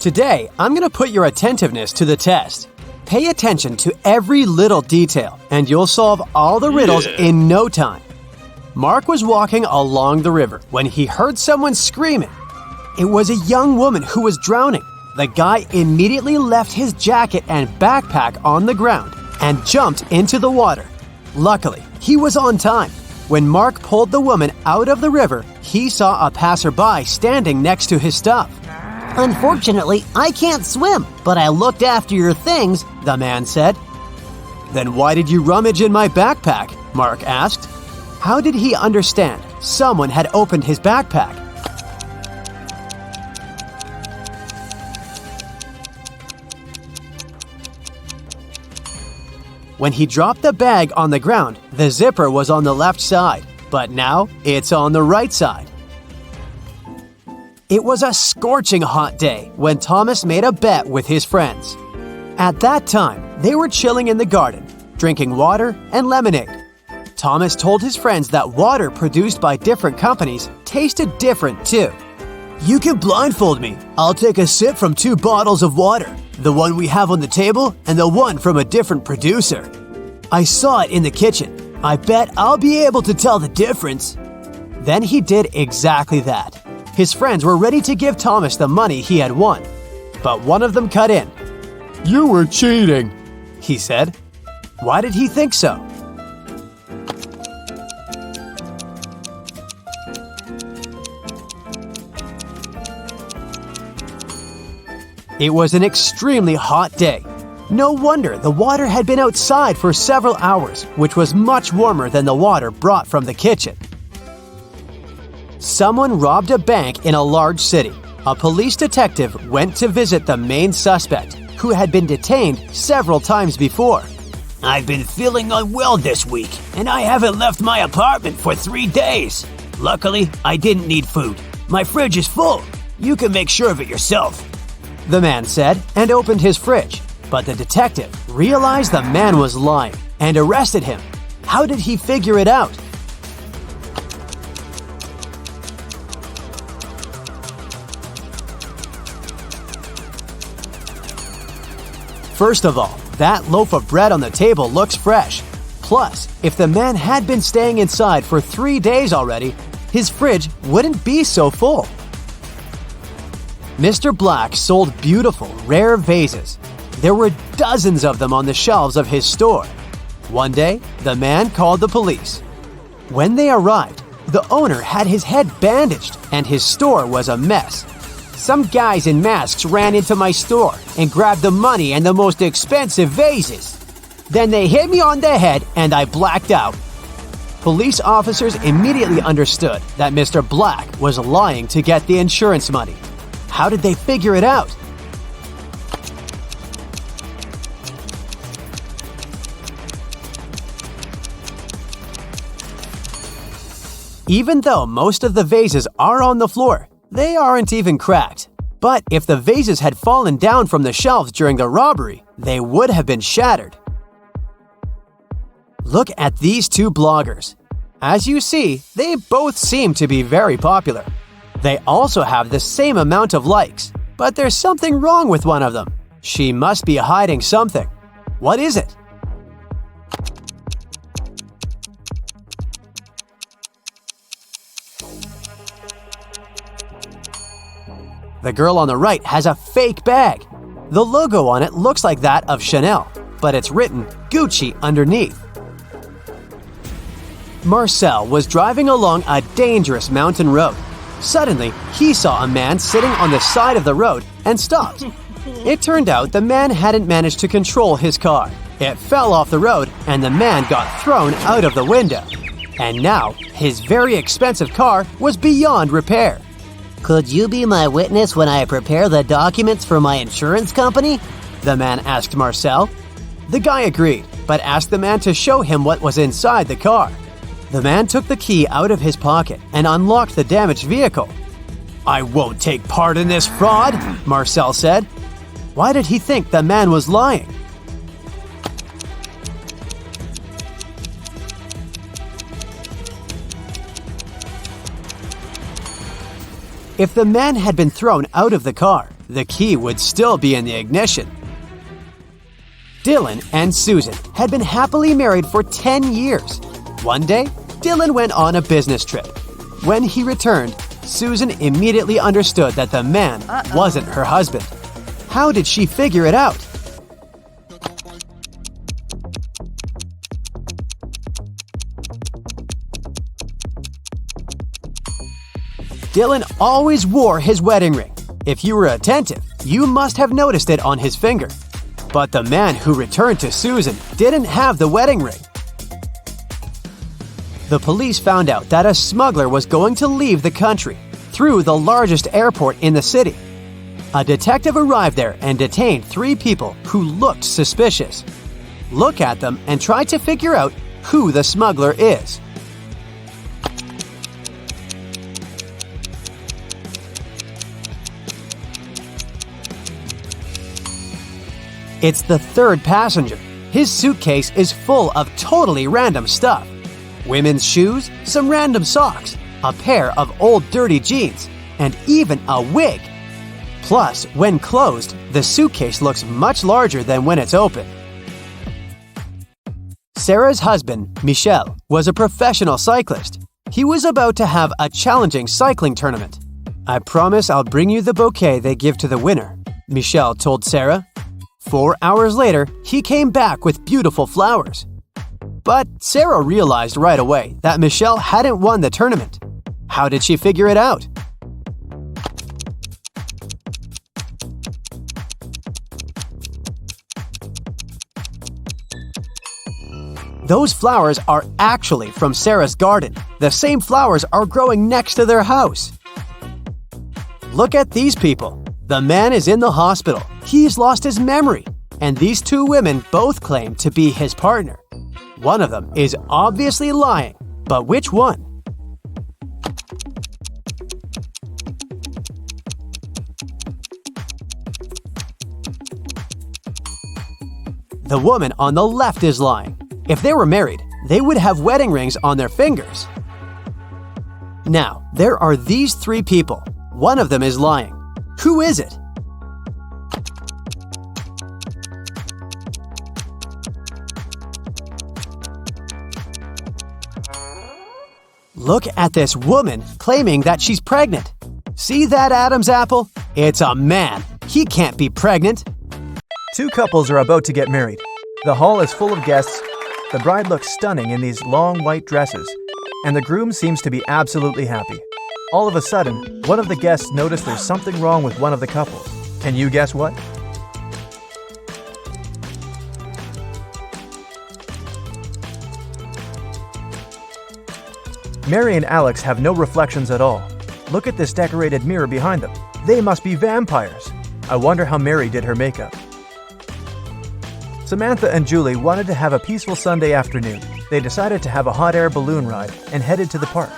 Today, I'm going to put your attentiveness to the test. Pay attention to every little detail, and you'll solve all the riddles in no time. Mark was walking along the river when he heard someone screaming. It was a young woman who was drowning. The guy immediately left his jacket and backpack on the ground and jumped into the water. Luckily, he was on time. When Mark pulled the woman out of the river, he saw a passerby standing next to his stuff. Unfortunately, I can't swim, but I looked after your things, the man said. Then why did you rummage in my backpack? Mark asked. How did he understand someone had opened his backpack? When he dropped the bag on the ground, the zipper was on the left side, but now it's on the right side. It was a scorching hot day when Thomas made a bet with his friends. At that time, they were chilling in the garden, drinking water and lemonade. Thomas told his friends that water produced by different companies tasted different too. You can blindfold me. I'll take a sip from 2 bottles of water, the one we have on the table and the one from a different producer. I saw it in the kitchen. I bet I'll be able to tell the difference. Then he did exactly that. His friends were ready to give Thomas the money he had won. But one of them cut in. You were cheating, he said. Why did he think so? It was an extremely hot day. No wonder the water had been outside for several hours, which was much warmer than the water brought from the kitchen. Someone robbed a bank in a large city. A police detective went to visit the main suspect, who had been detained several times before. I've been feeling unwell this week, and I haven't left my apartment for 3 days. Luckily, I didn't need food. My fridge is full. You can make sure of it yourself, the man said, and opened his fridge. But the detective realized the man was lying and arrested him. How did he figure it out? First of all, that loaf of bread on the table looks fresh. Plus, if the man had been staying inside for 3 days already, his fridge wouldn't be so full. Mr. Black sold beautiful, rare vases. There were dozens of them on the shelves of his store. One day, the man called the police. When they arrived, the owner had his head bandaged and his store was a mess. Some guys in masks ran into my store and grabbed the money and the most expensive vases. Then they hit me on the head and I blacked out. Police officers immediately understood that Mr. Black was lying to get the insurance money. How did they figure it out? Even though most of the vases are on the floor, they aren't even cracked. But if the vases had fallen down from the shelves during the robbery, they would have been shattered. Look at these 2 bloggers. As you see, they both seem to be very popular. They also have the same amount of likes, but there's something wrong with one of them. She must be hiding something. What is it? The girl on the right has a fake bag. The logo on it looks like that of Chanel, but it's written Gucci underneath. Marcel was driving along a dangerous mountain road. Suddenly, he saw a man sitting on the side of the road and stopped. It turned out the man hadn't managed to control his car. It fell off the road and the man got thrown out of the window. And now, his very expensive car was beyond repair. Could you be my witness when I prepare the documents for my insurance company? The man asked Marcel. The guy agreed, but asked the man to show him what was inside the car. The man took the key out of his pocket and unlocked the damaged vehicle. I won't take part in this fraud, Marcel said. Why did he think the man was lying? If the man had been thrown out of the car, the key would still be in the ignition. Dylan and Susan had been happily married for 10 years. One day, Dylan went on a business trip. When he returned, Susan immediately understood that the man wasn't her husband. How did she figure it out? Dylan always wore his wedding ring. If you were attentive, you must have noticed it on his finger. But the man who returned to Susan didn't have the wedding ring. The police found out that a smuggler was going to leave the country through the largest airport in the city. A detective arrived there and detained 3 people who looked suspicious. Look at them and try to figure out who the smuggler is. It's the 3rd passenger. His suitcase is full of totally random stuff. Women's shoes, some random socks, a pair of old dirty jeans, and even a wig. Plus, when closed, the suitcase looks much larger than when it's open. Sarah's husband, Michel, was a professional cyclist. He was about to have a challenging cycling tournament. "I promise I'll bring you the bouquet they give to the winner," Michel told Sarah. 4 hours later, he came back with beautiful flowers. But Sarah realized right away that Michelle hadn't won the tournament. How did she figure it out? Those flowers are actually from Sarah's garden. The same flowers are growing next to their house. Look at these people. The man is in the hospital. He's lost his memory. And these 2 women both claim to be his partner. One of them is obviously lying, but which one? The woman on the left is lying. If they were married, they would have wedding rings on their fingers. Now, there are these 3 people. One of them is lying. Who is it? Look at this woman claiming that she's pregnant. See that Adam's apple? It's a man. He can't be pregnant. 2 couples are about to get married. The hall is full of guests. The bride looks stunning in these long white dresses, and the groom seems to be absolutely happy. All of a sudden, one of the guests noticed there's something wrong with one of the couples. Can you guess what? Mary and Alex have no reflections at all. Look at this decorated mirror behind them. They must be vampires. I wonder how Mary did her makeup. Samantha and Julie wanted to have a peaceful Sunday afternoon. They decided to have a hot air balloon ride and headed to the park.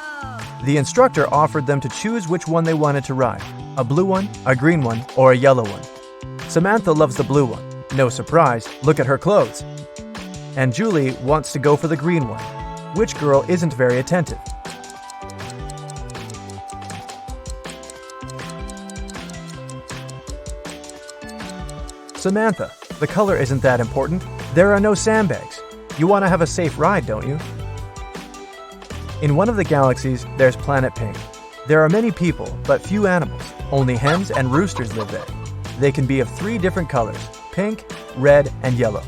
The instructor offered them to choose which one they wanted to ride, a blue one, a green one, or a yellow one. Samantha loves the blue one. No surprise, look at her clothes. And Julie wants to go for the green one. Which girl isn't very attentive? Samantha, the color isn't that important. There are no sandbags. You want to have a safe ride, don't you? In one of the galaxies, there's Planet Pink. There are many people, but few animals. Only hens and roosters live there. They can be of 3 different colors, pink, red, and yellow.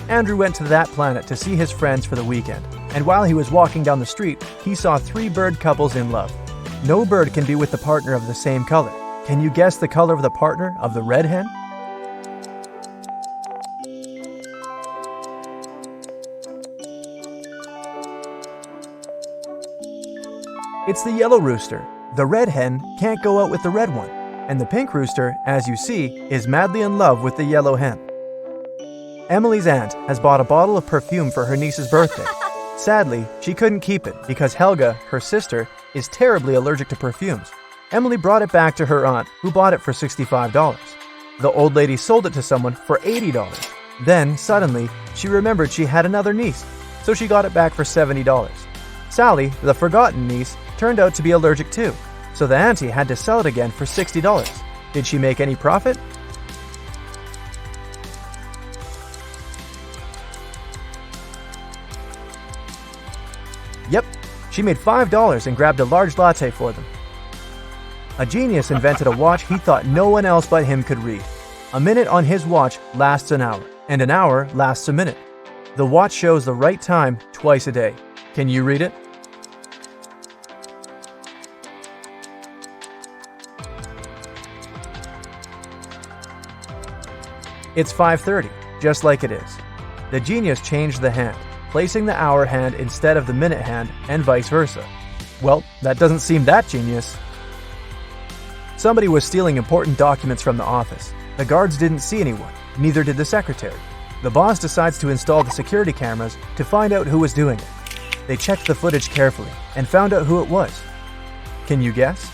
Andrew went to that planet to see his friends for the weekend, and while he was walking down the street, he saw 3 bird couples in love. No bird can be with the partner of the same color. Can you guess the color of the partner of the red hen? It's the yellow rooster. The red hen can't go out with the red one, and the pink rooster, as you see, is madly in love with the yellow hen. Emily's aunt has bought a bottle of perfume for her niece's birthday. Sadly, she couldn't keep it because Helga, her sister, is terribly allergic to perfumes. Emily brought it back to her aunt, who bought it for $65. The old lady sold it to someone for $80. Then, suddenly, she remembered she had another niece, so she got it back for $70. Sally, the forgotten niece, turned out to be allergic too, so the auntie had to sell it again for $60. Did she make any profit? Yep, she made $5 and grabbed a large latte for them. A genius invented a watch he thought no one else but him could read. A minute on his watch lasts an hour, and an hour lasts a minute. The watch shows the right time twice a day. Can you read it? It's 5:30, just like it is. The genius changed the hand, placing the hour hand instead of the minute hand, and vice versa. Well, that doesn't seem that genius. Somebody was stealing important documents from the office. The guards didn't see anyone, neither did the secretary. The boss decides to install the security cameras to find out who was doing it. They checked the footage carefully and found out who it was. Can you guess?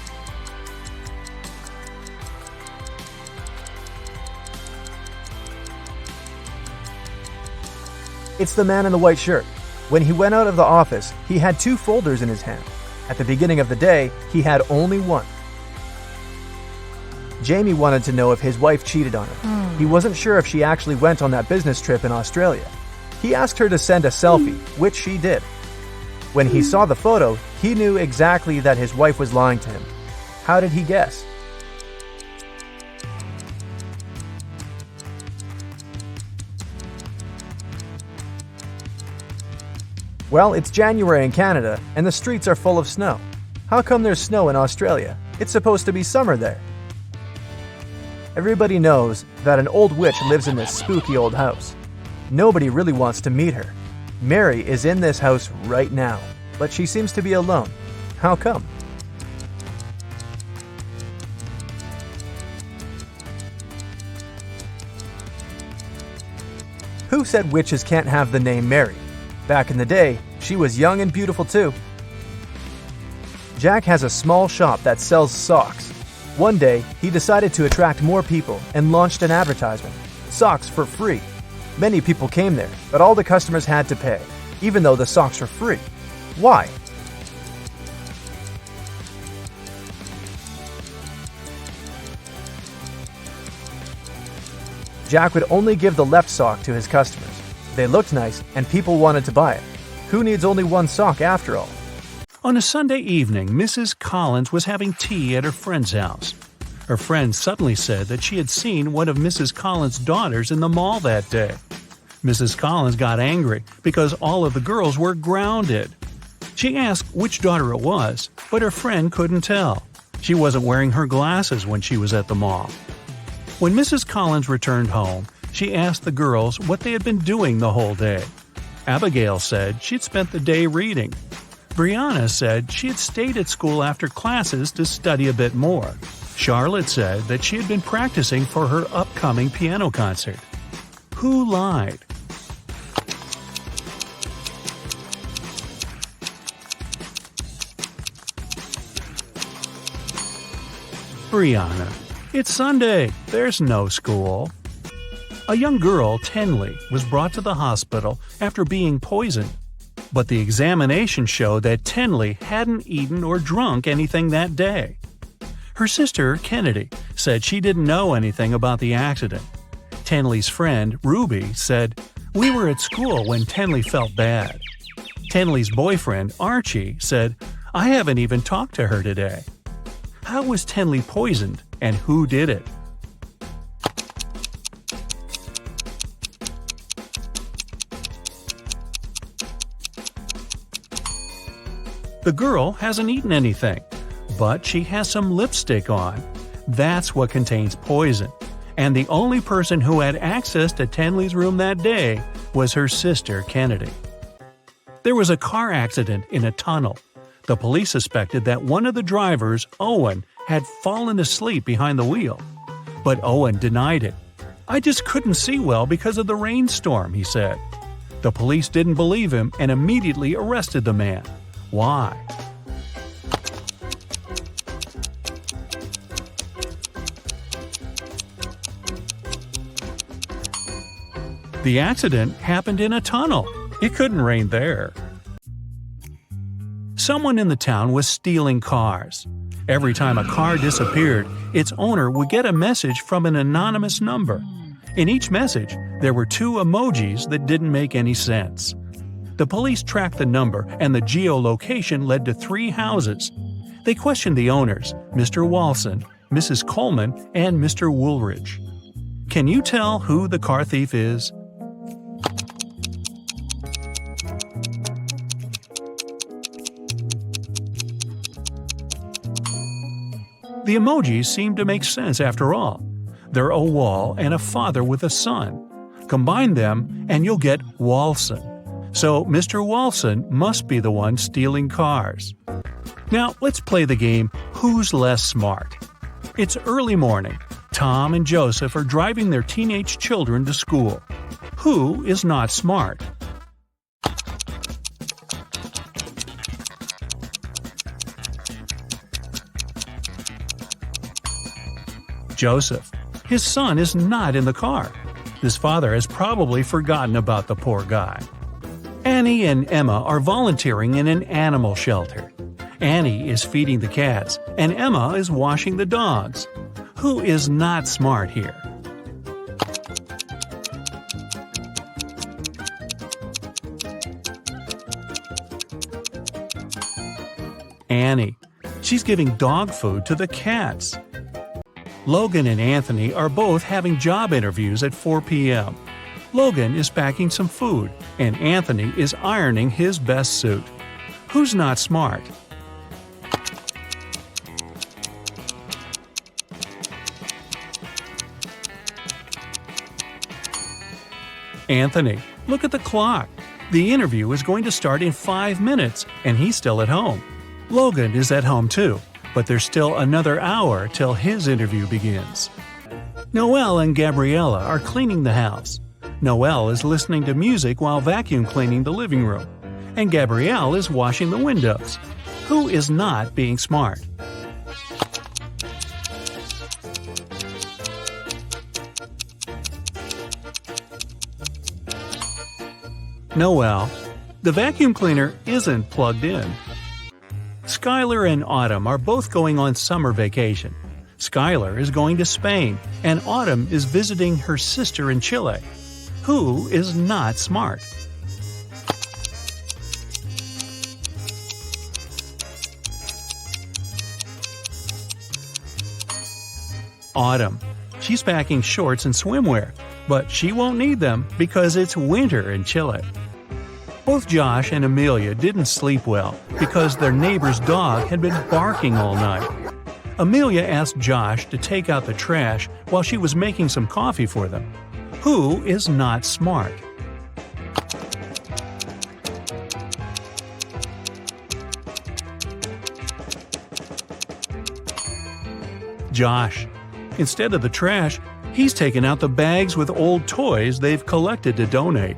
It's the man in the white shirt. When he went out of the office, he had 2 folders in his hand. At the beginning of the day, he had only one. Jamie wanted to know if his wife cheated on him. He wasn't sure if she actually went on that business trip in Australia. He asked her to send a selfie, which she did. When he saw the photo, he knew exactly that his wife was lying to him. How did he guess? Well, it's January in Canada, and the streets are full of snow. How come there's snow in Australia? It's supposed to be summer there. Everybody knows that an old witch lives in this spooky old house. Nobody really wants to meet her. Mary is in this house right now, but she seems to be alone. How come? Who said witches can't have the name Mary? Back in the day, she was young and beautiful too. Jack has a small shop that sells socks. One day, he decided to attract more people and launched an advertisement. Socks for free. Many people came there, but all the customers had to pay, even though the socks were free. Why? Jack would only give the left sock to his customers. They looked nice, and people wanted to buy it. Who needs only one sock after all? On a Sunday evening, Mrs. Collins was having tea at her friend's house. Her friend suddenly said that she had seen one of Mrs. Collins' daughters in the mall that day. Mrs. Collins got angry because all of the girls were grounded. She asked which daughter it was, but her friend couldn't tell. She wasn't wearing her glasses when she was at the mall. When Mrs. Collins returned home, she asked the girls what they had been doing the whole day. Abigail said she'd spent the day reading. Brianna said she had stayed at school after classes to study a bit more. Charlotte said that she had been practicing for her upcoming piano concert. Who lied? Brianna. It's Sunday. There's no school. A young girl, Tenley, was brought to the hospital after being poisoned. But the examination showed that Tenley hadn't eaten or drunk anything that day. Her sister, Kennedy, said she didn't know anything about the accident. Tenley's friend, Ruby, said, "We were at school when Tenley felt bad." Tenley's boyfriend, Archie, said, "I haven't even talked to her today." How was Tenley poisoned, and who did it? The girl hasn't eaten anything, but she has some lipstick on. That's what contains poison. And the only person who had access to Tenley's room that day was her sister, Kennedy. There was a car accident in a tunnel. The police suspected that one of the drivers, Owen, had fallen asleep behind the wheel. But Owen denied it. "I just couldn't see well because of the rainstorm," he said. The police didn't believe him and immediately arrested the man. Why? The accident happened in a tunnel. It couldn't rain there. Someone in the town was stealing cars. Every time a car disappeared, its owner would get a message from an anonymous number. In each message, there were 2 emojis that didn't make any sense. The police tracked the number, and the geolocation led to 3 houses. They questioned the owners, Mr. Walson, Mrs. Coleman, and Mr. Woolridge. Can you tell who the car thief is? The emojis seem to make sense after all. They're a wall and a father with a son. Combine them and you'll get Walson. So Mr. Walson must be the one stealing cars. Now let's play the game Who's Less Smart? It's early morning. Tom and Joseph are driving their teenage children to school. Who is not smart? Joseph. His son is not in the car. His father has probably forgotten about the poor guy. Annie and Emma are volunteering in an animal shelter. Annie is feeding the cats, and Emma is washing the dogs. Who is not smart here? Annie. She's giving dog food to the cats. Logan and Anthony are both having job interviews at 4 p.m. Logan is packing some food, and Anthony is ironing his best suit. Who's not smart? Anthony. Look at the clock. The interview is going to start in 5 minutes, and he's still at home. Logan is at home too, but there's still another hour till his interview begins. Noelle and Gabriella are cleaning the house. Noelle is listening to music while vacuum cleaning the living room, and Gabrielle is washing the windows. Who is not being smart? Noelle. The vacuum cleaner isn't plugged in. Skylar and Autumn are both going on summer vacation. Skylar is going to Spain, and Autumn is visiting her sister in Chile. Who is not smart? Autumn. She's packing shorts and swimwear, but she won't need them because it's winter in Chile. Both Josh and Amelia didn't sleep well because their neighbor's dog had been barking all night. Amelia asked Josh to take out the trash while she was making some coffee for them. Who is not smart? Josh. Instead of the trash, he's taken out the bags with old toys they've collected to donate.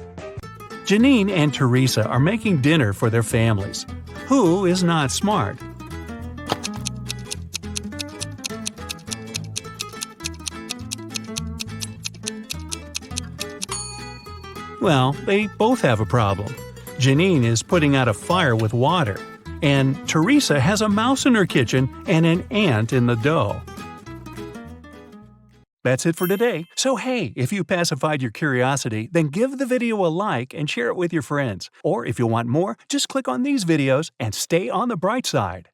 Janine and Teresa are making dinner for their families. Who is not smart? Well, they both have a problem. Janine is putting out a fire with water, and Teresa has a mouse in her kitchen and an ant in the dough. That's it for today. So hey, if you pacified your curiosity, then give the video a like and share it with your friends. Or if you want more, just click on these videos and stay on the bright side.